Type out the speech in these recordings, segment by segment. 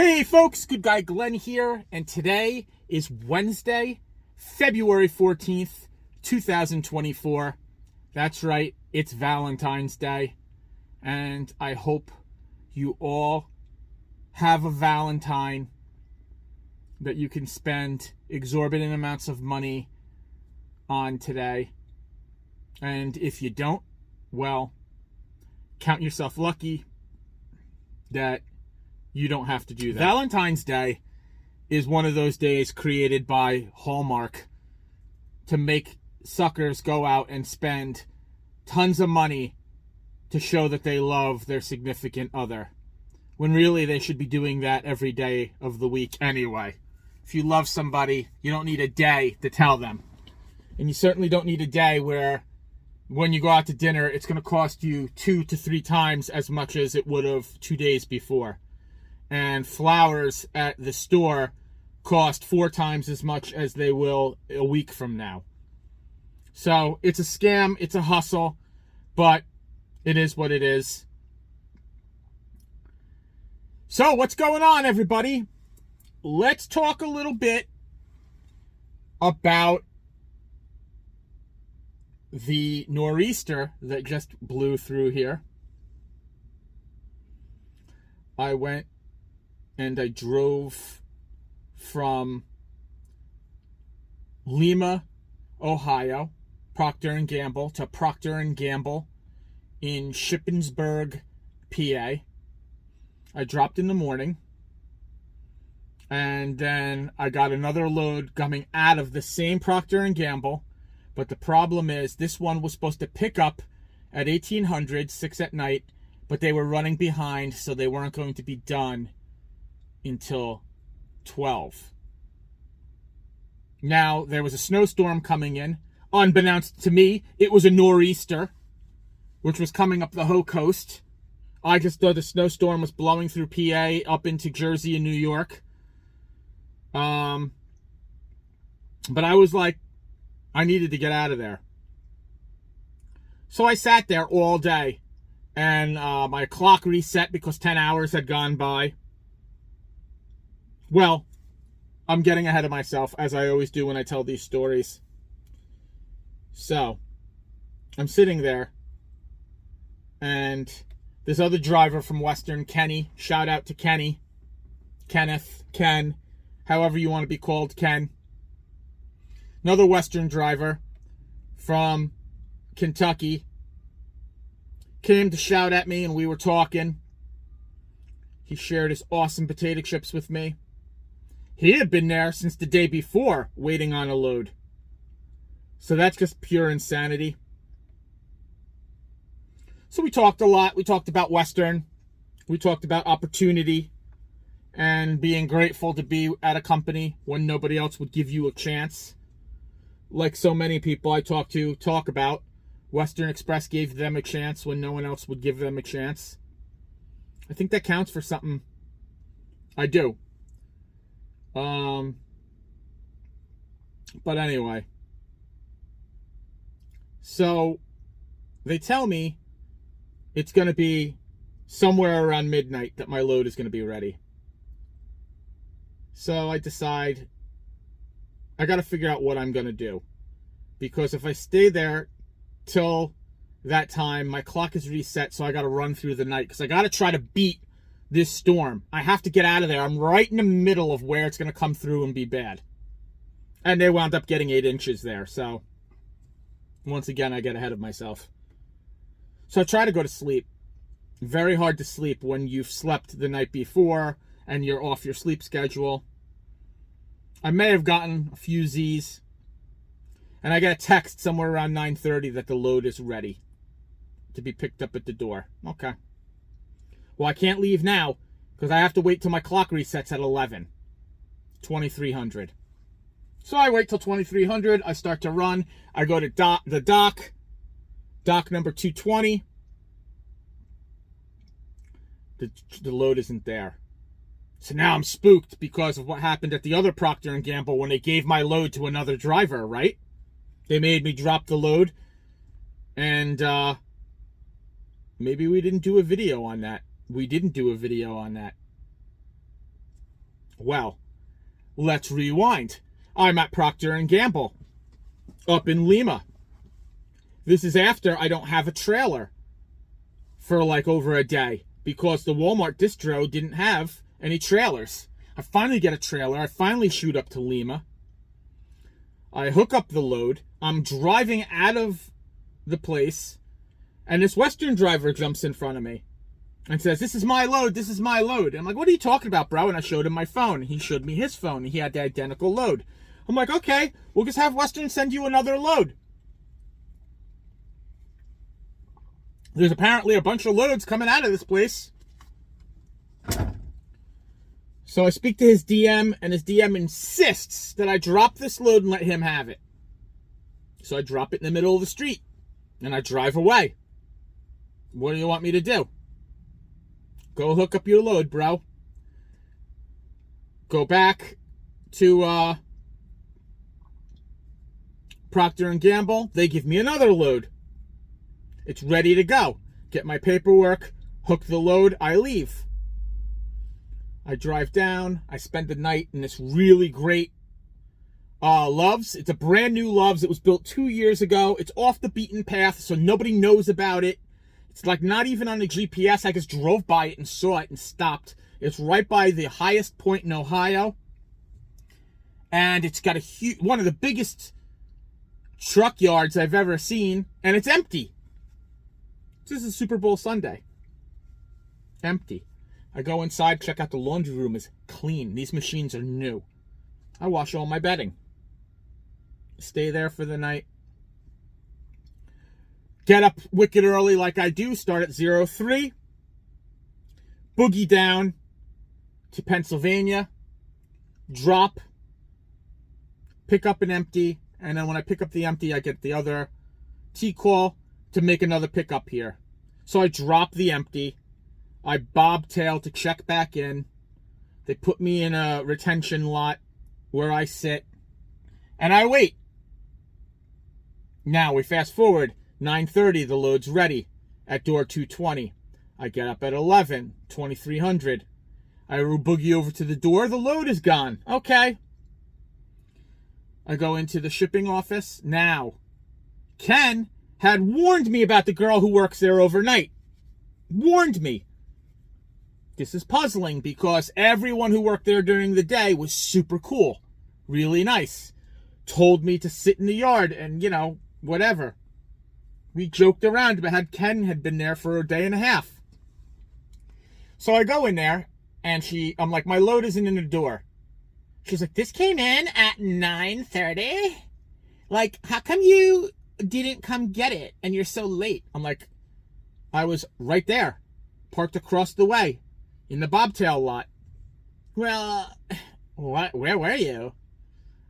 Hey folks, good guy Glenn here, and today is Wednesday, February 14th, 2024. That's right, it's Valentine's Day, and I hope you all have a Valentine that you can spend exorbitant amounts of money on today. And if you don't, well, count yourself lucky that you don't have to do that. Valentine's Day is one of those days created by Hallmark to make suckers go out and spend tons of money to show that they love their significant other, when really they should be doing that every day of the week anyway. If you love somebody, you don't need a day to tell them. And you certainly don't need a day where when you go out to dinner, it's going to cost you 2 to 3 times as much as it would have 2 days before. And flowers at the store cost 4 times as much as they will a week from now. So it's a scam, it's a hustle, but it is what it is. So what's going on, everybody? Let's talk a little bit about the Noreaster that just blew through here. I went and I drove from Lima, Ohio, Procter & Gamble, to Procter & Gamble in Shippensburg, PA. I dropped in the morning, and then I got another load coming out of the same Procter & Gamble, but the problem is this one was supposed to pick up at 1800, 6 at night, but they were running behind, so they weren't going to be done until 12. Now, there was a snowstorm coming in. Unbeknownst to me, it was a nor'easter, which was coming up the whole coast. I just thought the snowstorm was blowing through PA up into Jersey and New York. But I was like, I needed to get out of there. So I sat there all day, and my clock reset because 10 hours had gone by. Well, I'm getting ahead of myself, as I always do when I tell these stories. So, I'm sitting there, and this other driver from Western, Kenny, shout out to Kenny, Kenneth, Ken, however you want to be called, Ken. Another Western driver from Kentucky came to shout at me, and we were talking. He shared his awesome potato chips with me. He had been there since the day before, waiting on a load. So that's just pure insanity. So we talked a lot. We talked about Western. We talked about opportunity and being grateful to be at a company when nobody else would give you a chance. Like so many people I talk to talk about, Western Express gave them a chance when no one else would give them a chance. I think that counts for something. I do. But anyway, so they tell me it's going to be somewhere around midnight that my load is going to be ready. So I decide I got to figure out what I'm going to do, because if I stay there till that time, my clock is reset, so I got to run through the night because I got to try to beat this storm. I have to get out of there. I'm right in the middle of where it's going to come through and be bad. And they wound up getting 8 inches there. So, once again, I get ahead of myself. So I try to go to sleep. Very hard to sleep when you've slept the night before and you're off your sleep schedule. I may have gotten a few Z's. And I get a text somewhere around 9:30 that the load is ready to be picked up at the door. Okay. Well, I can't leave now because I have to wait till my clock resets at 11. 2300. So I wait till 2300. I start to run. I go to the dock number 220. The load isn't there. So now I'm spooked because of what happened at the other Procter & Gamble when they gave my load to another driver, right? They made me drop the load. And maybe we didn't do a video on that. We didn't do a video on that. Well, let's rewind. I'm at Procter & Gamble up in Lima. This is after I don't have a trailer for like over a day because the Walmart distro didn't have any trailers. I finally get a trailer. I finally shoot up to Lima. I hook up the load. I'm driving out of the place, and this Western driver jumps in front of me and says, "This is my load, this is my load." And I'm like, "What are you talking about, bro?" And I showed him my phone. He showed me his phone. He had the identical load. I'm like, "Okay, we'll just have Western send you another load." There's apparently a bunch of loads coming out of this place. So I speak to his DM, and his DM insists that I drop this load and let him have it. So I drop it in the middle of the street, and I drive away. What do you want me to do? Go hook up your load, bro. Go back to Procter & Gamble. They give me another load. It's ready to go. Get my paperwork, hook the load, I leave. I drive down. I spend the night in this really great Love's. It's a brand new Love's. It was built 2 years ago. It's off the beaten path, so nobody knows about it. It's like not even on the GPS. I just drove by it and saw it and stopped. It's right by the highest point in Ohio. And it's got one of the biggest truck yards I've ever seen. And it's empty. This is Super Bowl Sunday. Empty. I go inside, check out the laundry room is clean. These machines are new. I wash all my bedding. Stay there for the night. Get up wicked early like I do. Start at 03. Boogie down to Pennsylvania. Drop. Pick up an empty. And then when I pick up the empty, I get the other T-call to make another pickup here. So I drop the empty. I bobtail to check back in. They put me in a retention lot where I sit. And I wait. Now we fast forward. 9:30, the load's ready at door 220. I get up at 11, 2300. I boogie over to the door. The load is gone. Okay. I go into the shipping office. Now, Ken had warned me about the girl who works there overnight. Warned me. This is puzzling because everyone who worked there during the day was super cool. Really nice. Told me to sit in the yard and, whatever. We joked around about how Ken had been there for a day and a half. So I go in there and I'm like, my load isn't in the door. She's like, this came in at 9:30. Like, how come you didn't come get it and you're so late? I'm like, I was right there, parked across the way in the bobtail lot. Well, what? Where were you?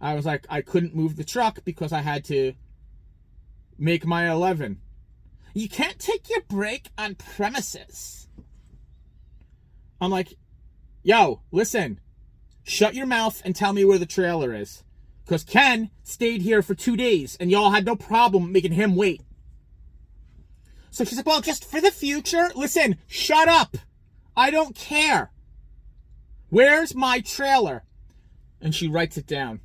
I was like, I couldn't move the truck because I had to make my 11. You can't take your break on premises. I'm like, yo, listen, shut your mouth and tell me where the trailer is. Because Ken stayed here for 2 days and y'all had no problem making him wait. So she's like, well, just for the future, listen, shut up. I don't care. Where's my trailer? And she writes it down.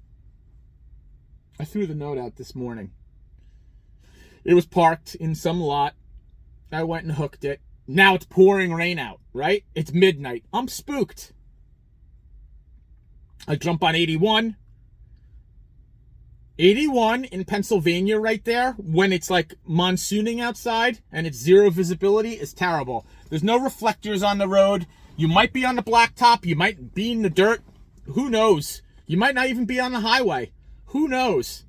I threw the note out this morning. It was parked in some lot. I went and hooked it. Now it's pouring rain out, right? It's midnight. I'm spooked. I jump on 81. 81 in Pennsylvania right there, when it's like monsooning outside and it's zero visibility, is terrible. There's no reflectors on the road. You might be on the blacktop. You might be in the dirt. Who knows? You might not even be on the highway. Who knows?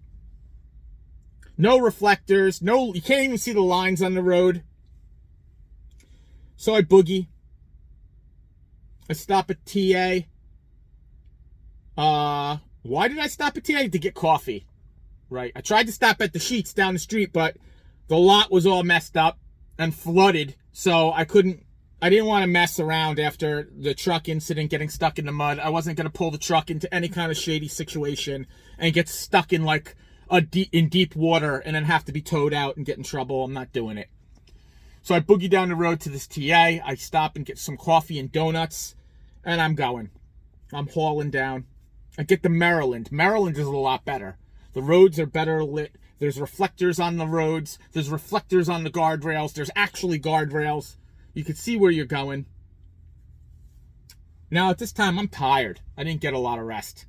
No reflectors. No, you can't even see the lines on the road. So I boogie. I stop at TA. Why did I stop at TA? To get coffee. Right. I tried to stop at the Sheets down the street, but the lot was all messed up and flooded. So I didn't want to mess around after the truck incident, getting stuck in the mud. I wasn't going to pull the truck into any kind of shady situation and get stuck in like in deep water and then have to be towed out and get in trouble. I'm not doing it. So I boogie down the road to this TA. I stop and get some coffee and donuts, and I'm going. I'm hauling down. I get to Maryland. Maryland is a lot better. The roads are better lit. There's reflectors on the roads. There's reflectors on the guardrails. There's actually guardrails. You can see where you're going. Now, at this time, I'm tired. I didn't get a lot of rest.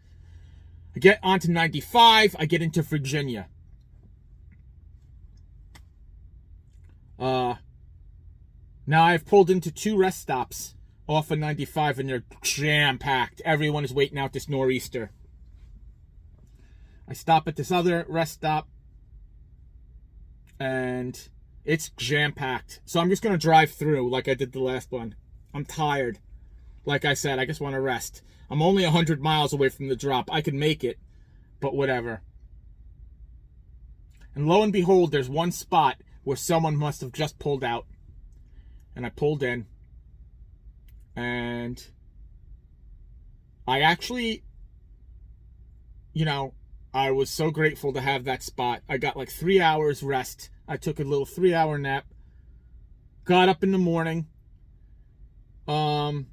I get onto 95. I get into Virginia. Now, I've pulled into 2 rest stops off of 95, and they're jam-packed. Everyone is waiting out this Noreaster. I stop at this other rest stop, and it's jam-packed. So I'm just going to drive through like I did the last one. I'm tired. Like I said, I just want to rest. I'm only 100 miles away from the drop. I could make it, but whatever. And lo and behold, there's one spot where someone must have just pulled out. And I pulled in. And I actually, I was so grateful to have that spot. I got like 3 hours rest. I took a little 3-hour nap. Got up in the morning. The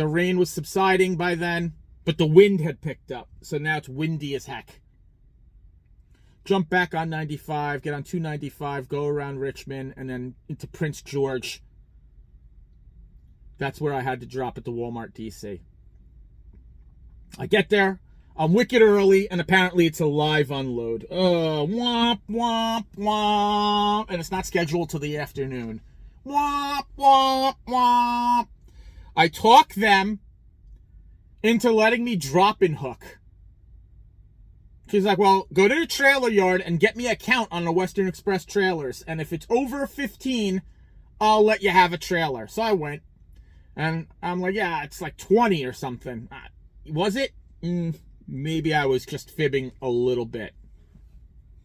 rain was subsiding by then, but the wind had picked up. So now it's windy as heck. Jump back on 95, get on 295, go around Richmond, and then into Prince George. That's where I had to drop at the Walmart DC. I get there. I'm wicked early, and apparently it's a live unload. Womp, womp, womp. And it's not scheduled till the afternoon. Womp, womp, womp. I talk them into letting me drop and hook. She's like, well, go to the trailer yard and get me a count on the Western Express trailers. And if it's over 15, I'll let you have a trailer. So I went. And I'm like, yeah, it's like 20 or something. Was it? Maybe I was just fibbing a little bit.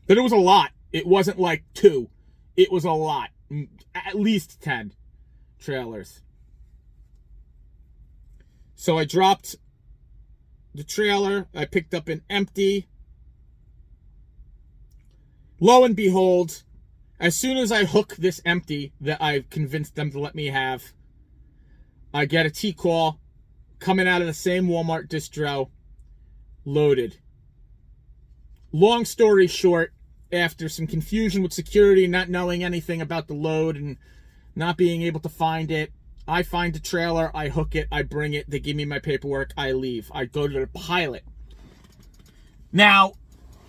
But it was a lot. It wasn't like 2. It was a lot. At least 10 trailers. So I dropped the trailer. I picked up an empty. Lo and behold, as soon as I hook this empty that I've convinced them to let me have, I get a T-call coming out of the same Walmart distro, loaded. Long story short, after some confusion with security, not knowing anything about the load and not being able to find it, I find the trailer, I hook it, I bring it, they give me my paperwork, I leave. I go to the Pilot. Now,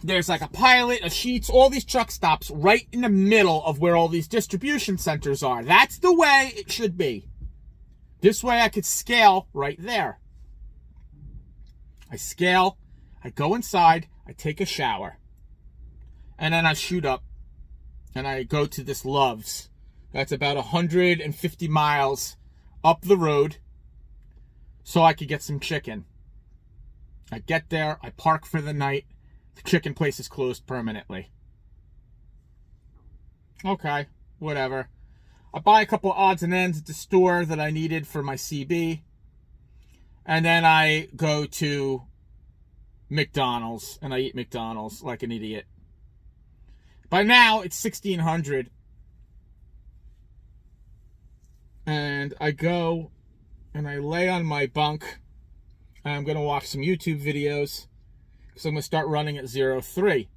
there's like a Pilot, a Sheetz, all these truck stops right in the middle of where all these distribution centers are. That's the way it should be. This way I could scale right there. I scale, I go inside, I take a shower, and then I shoot up, and I go to this Love's. That's about 150 miles up the road, so I could get some chicken. I get there, I park for the night. The chicken place is closed permanently. Okay, whatever. I buy a couple odds and ends at the store that I needed for my CB. And then I go to McDonald's, and I eat McDonald's like an idiot. By now, it's 1600. And I go, and I lay on my bunk, and I'm going to watch some YouTube videos, because I'm going to start running at 03.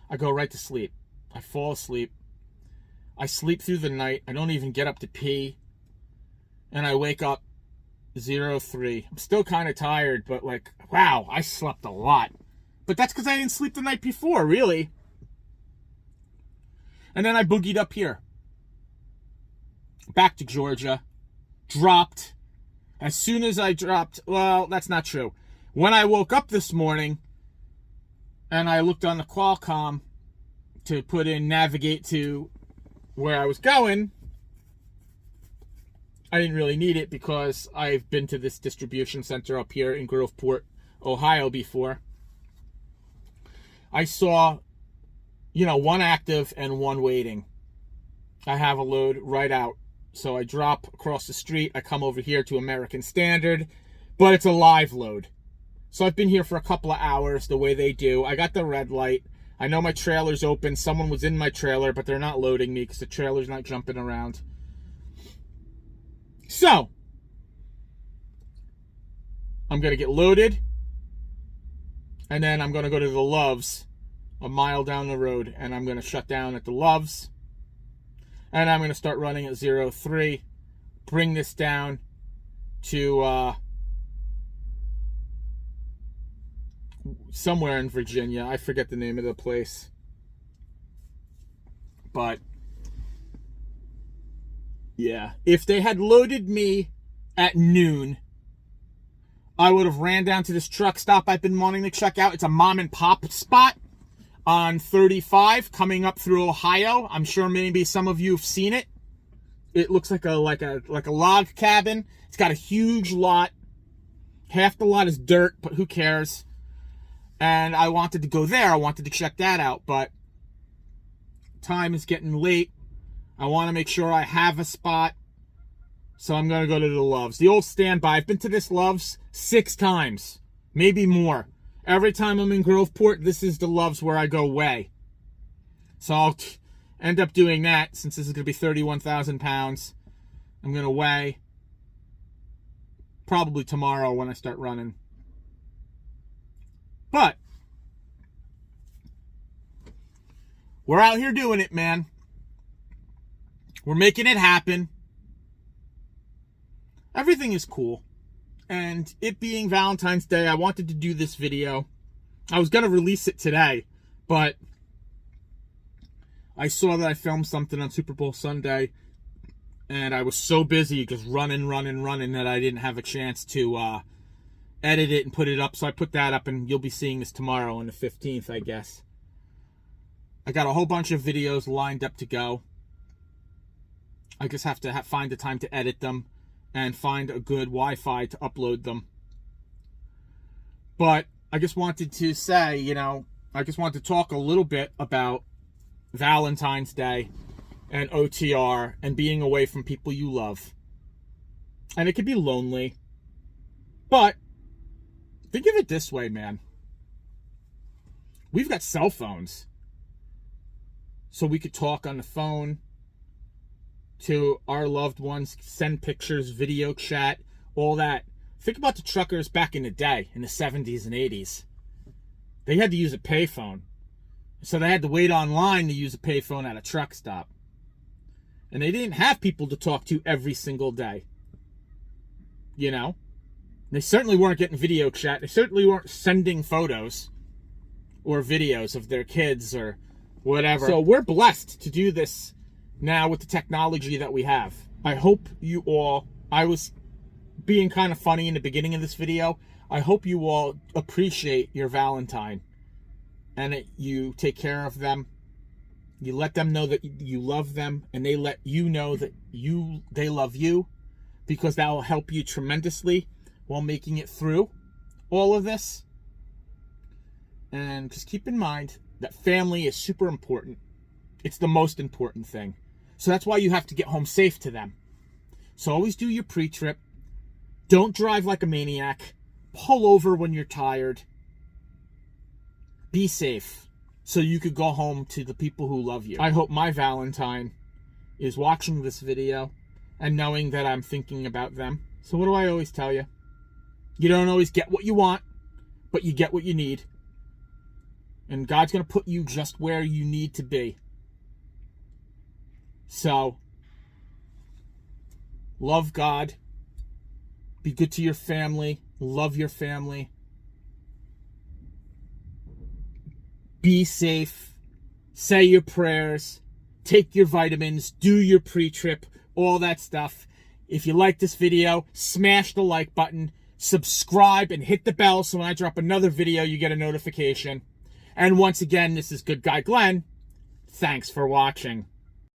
I go right to sleep. I fall asleep. I sleep through the night. I don't even get up to pee. And I wake up 03. I'm still kind of tired, but like, wow, I slept a lot. But that's because I didn't sleep the night before, really. And then I boogied up here. Back to Georgia. Dropped. As soon as I dropped, well, that's not true. When I woke up this morning, and I looked on the Qualcomm to put in navigate to where I was going, I didn't really need it because I've been to this distribution center up here in Groveport, Ohio before. I saw, one active and one waiting. I have a load right out. So I drop across the street. I come over here to American Standard, but it's a live load. So I've been here for a couple of hours the way they do. I got the red light. I know my trailer's open. Someone was in my trailer, but they're not loading me because the trailer's not jumping around. So, I'm going to get loaded, and then I'm going to go to the Loves a mile down the road, and I'm going to shut down at the Loves, and I'm going to start running at 0.3, bring this down to somewhere in Virginia. I forget the name of the place. But yeah, if they had loaded me at noon, I would have ran down to this truck stop I've been wanting to check out. It's a mom and pop spot on 35 coming up through Ohio. I'm sure maybe some of you have seen it. It looks like a log cabin. It's got a huge lot. Half the lot is dirt, but who cares? And I wanted to go there. I wanted to check that out, but time is getting late. I want to make sure I have a spot. So I'm going to go to the Loves. The old standby. I've been to this Loves 6 times. Maybe more. Every time I'm in Groveport, this is the Loves where I go weigh. So I'll end up doing that since this is going to be 31,000 pounds. I'm going to weigh probably tomorrow when I start running. But we're out here doing it, man. We're making it happen. Everything is cool. And it being Valentine's Day, I wanted to do this video. I was going to release it today, but I saw that I filmed something on Super Bowl Sunday, and I was so busy just running that I didn't have a chance to edit it and put it up. So I put that up, and you'll be seeing this tomorrow on the 15th, I guess. I got a whole bunch of videos lined up to go. I just have to find the time to edit them and find a good Wi-Fi to upload them. But I just wanted to say, I just wanted to talk a little bit about Valentine's Day and OTR and being away from people you love. And it could be lonely. But think of it this way, man. We've got cell phones. So we could talk on the phone to our loved ones, send pictures, video chat, all that. Think about the truckers back in the day, in the 70s and 80s. They had to use a payphone. So they had to wait online to use a payphone at a truck stop. And they didn't have people to talk to every single day. They certainly weren't getting video chat. They certainly weren't sending photos or videos of their kids or whatever. So we're blessed to do this now with the technology that we have. I hope you all, I was being kind of funny in the beginning of this video. I hope you all appreciate your Valentine and that you take care of them. You let them know that you love them, and they let you know that they love you, because that will help you tremendously while making it through all of this. And just keep in mind that family is super important. It's the most important thing. So that's why you have to get home safe to them. So always do your pre-trip. Don't drive like a maniac. Pull over when you're tired. Be safe so you could go home to the people who love you. I hope my Valentine is watching this video and knowing that I'm thinking about them. So what do I always tell you? You don't always get what you want, but you get what you need. And God's going to put you just where you need to be. So, love God. Be good to your family. Love your family. Be safe. Say your prayers. Take your vitamins. Do your pre-trip. All that stuff. If you like this video, smash the like button. Subscribe and hit the bell so when I drop another video, you get a notification. And once again, this is Good Guy Glenn. Thanks for watching.